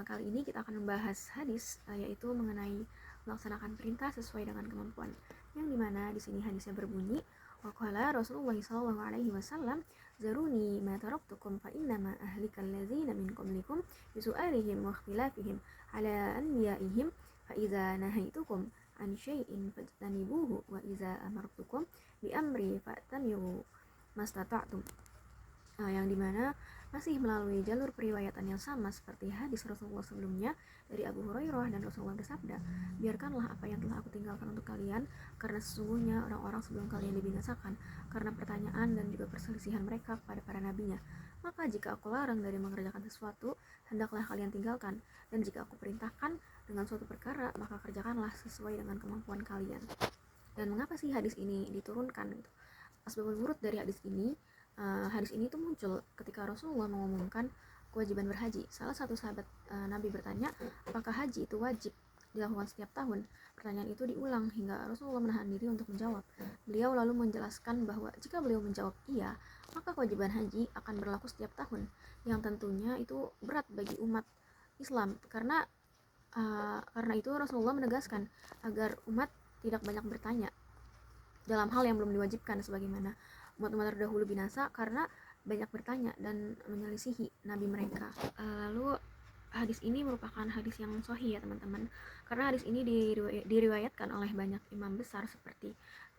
Kali ini kita akan membahas hadis, yaitu mengenai melaksanakan perintah sesuai dengan kemampuan. Yang dimana di sini hadisnya berbunyi, waqala Rasulullah sallallahu alaihi wasallam, zaruni ma taraktukum fa innama ahlikal ladzina min qablikum bisu'alihim wa ikhtilafihim ala anbiya'ihim fa idza nahaitukum an syai'in fajtanibuhu wa idza amartukum bi amri fa'tamiru mastata'tum. Yang dimana masih melalui jalur periwayatan yang sama seperti hadis Rasulullah sebelumnya dari Abu Hurairah, dan Rasulullah bersabda, biarkanlah apa yang telah aku tinggalkan untuk kalian, karena sesungguhnya orang-orang sebelum kalian dibinasakan karena pertanyaan dan juga perselisihan mereka kepada para nabinya. Maka jika aku larang dari mengerjakan sesuatu, hendaklah kalian tinggalkan, dan jika aku perintahkan dengan suatu perkara, maka kerjakanlah sesuai dengan kemampuan kalian. Dan mengapa sih hadis ini diturunkan gitu? Asbabul wurud dari hadis ini tuh muncul ketika Rasulullah mengumumkan kewajiban berhaji. Salah satu sahabat Nabi bertanya, apakah haji itu wajib dilakukan setiap tahun? Pertanyaan itu diulang hingga Rasulullah menahan diri untuk menjawab. Beliau lalu menjelaskan bahwa jika beliau menjawab iya, maka kewajiban haji akan berlaku setiap tahun, yang tentunya itu berat bagi umat Islam. Karena itu Rasulullah menegaskan agar umat tidak banyak bertanya dalam hal yang belum diwajibkan, sebagaimana umat-umat terdahulu binasa karena banyak bertanya dan menyelisihi nabi mereka. Lalu hadis ini merupakan hadis yang sahih ya teman-teman, karena hadis ini diriwayatkan oleh banyak imam besar seperti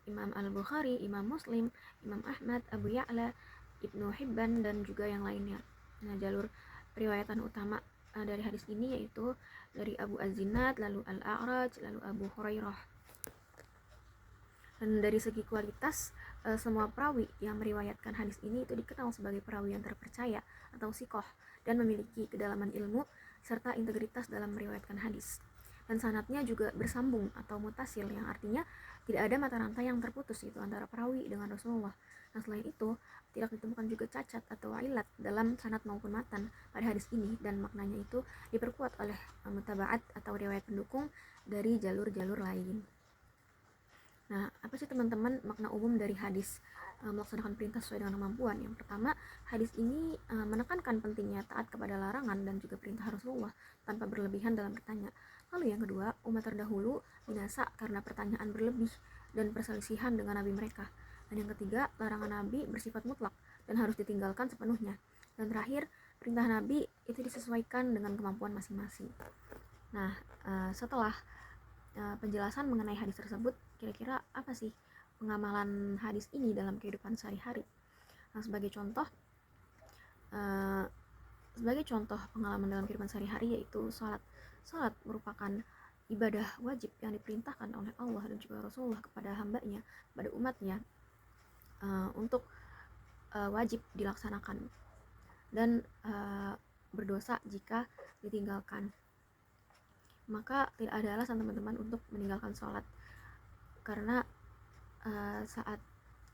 Imam Al-Bukhari, Imam Muslim, Imam Ahmad, Abu Ya'la, Ibnu Hibban, dan juga yang lainnya. Nah, jalur periwayatan utama dari hadis ini yaitu dari Abu Az-Zinad, lalu Al-A'raj, lalu Abu Hurairah. Dan dari segi kualitas, semua perawi yang meriwayatkan hadis ini itu dikenal sebagai perawi yang terpercaya atau sikoh, dan memiliki kedalaman ilmu serta integritas dalam meriwayatkan hadis. Dan sanadnya juga bersambung atau mutasil, yang artinya tidak ada mata rantai yang terputus itu antara perawi dengan Rasulullah. Nah, selain itu tidak ditemukan juga cacat atau ilat dalam sanad maupun matan pada hadis ini, dan maknanya itu diperkuat oleh mutabaat atau riwayat pendukung dari jalur-jalur lain. Nah, apa sih teman-teman makna umum dari hadis melaksanakan perintah sesuai dengan kemampuan? Yang pertama, hadis ini menekankan pentingnya taat kepada larangan dan juga perintah Rasulullah tanpa berlebihan dalam bertanya. Lalu yang kedua, umat terdahulu binasa karena pertanyaan berlebih dan perselisihan dengan nabi mereka. Dan yang ketiga, larangan nabi bersifat mutlak dan harus ditinggalkan sepenuhnya. Dan terakhir, perintah nabi itu disesuaikan dengan kemampuan masing-masing. Nah, setelah penjelasan mengenai hadis tersebut, kira-kira apa sih pengamalan hadis ini dalam kehidupan sehari-hari? Nah, sebagai contoh pengalaman dalam kehidupan sehari-hari yaitu sholat. Sholat merupakan ibadah wajib yang diperintahkan oleh Allah dan juga Rasulullah kepada hambanya, kepada umatnya, untuk wajib dilaksanakan, dan berdosa jika ditinggalkan. Maka tidak ada alasan teman-teman untuk meninggalkan sholat, karena saat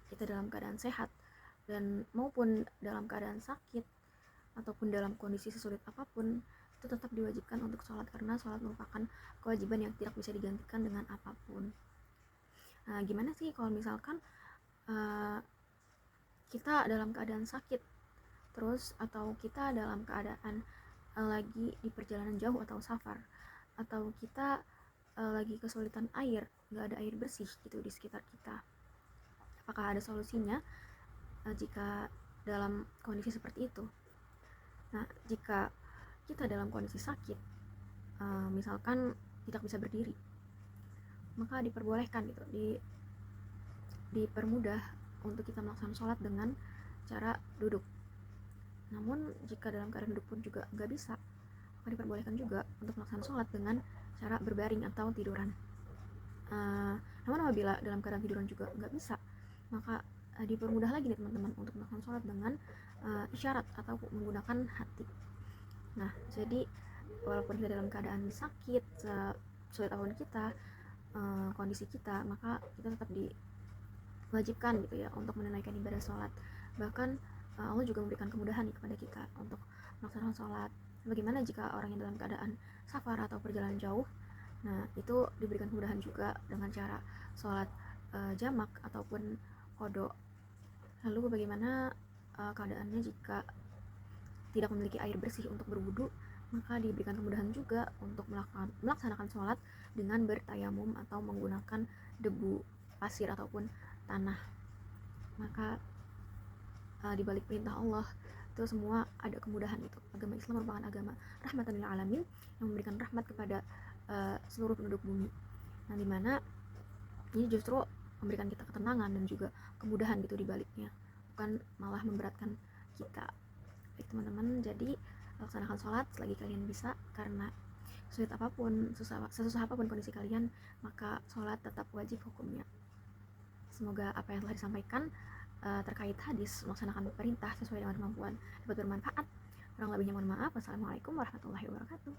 kita dalam keadaan sehat dan maupun dalam keadaan sakit ataupun dalam kondisi sesulit apapun, itu tetap diwajibkan untuk sholat, karena sholat merupakan kewajiban yang tidak bisa digantikan dengan apapun. Nah, gimana sih kalau misalkan kita dalam keadaan sakit terus, atau kita dalam keadaan lagi di perjalanan jauh atau safar, atau kita lagi kesulitan air, nggak ada air bersih gitu di sekitar kita? Apakah ada solusinya jika dalam kondisi seperti itu? Nah, jika kita dalam kondisi sakit, misalkan tidak bisa berdiri, maka diperbolehkan gitu, dipermudah untuk kita melaksanakan sholat dengan cara duduk. Namun jika dalam keadaan duduk pun juga nggak bisa, maka diperbolehkan juga untuk melaksanakan sholat dengan cara berbaring atau tiduran. Namun apabila dalam keadaan tiduran juga nggak bisa, maka dipermudah lagi nih teman-teman untuk melaksanakan sholat dengan isyarat atau menggunakan hati. Nah, jadi walaupun kita dalam keadaan sakit, sulit apapun kita kondisi kita, maka kita tetap diwajibkan gitu ya untuk menunaikan ibadah sholat. Bahkan Allah juga memberikan kemudahan kepada kita untuk melaksanakan sholat. Bagaimana jika orang yang dalam keadaan safar atau perjalanan jauh? Nah, itu diberikan kemudahan juga dengan cara sholat jamak ataupun qadha. Lalu bagaimana keadaannya jika tidak memiliki air bersih untuk berwudu? maka diberikan kemudahan juga untuk melaksanakan sholat dengan bertayamum atau menggunakan debu, pasir ataupun tanah. Maka di balik perintah Allah itu semua ada kemudahan itu. Agama Islam merupakan agama rahmatan lil alamin yang memberikan rahmat kepada seluruh penduduk bumi. Nah, dimana ini justru memberikan kita ketenangan dan juga kemudahan gitu di baliknya, bukan malah memberatkan kita. Baik teman-teman, jadi laksanakan sholat selagi kalian bisa, karena sulit apapun, sesusah apapun kondisi kalian, maka sholat tetap wajib hukumnya. Semoga apa yang telah disampaikan terkait hadis melaksanakan perintah sesuai dengan kemampuan dapat bermanfaat. Kurang lebihnya mohon maaf. Wassalamualaikum warahmatullahi wabarakatuh.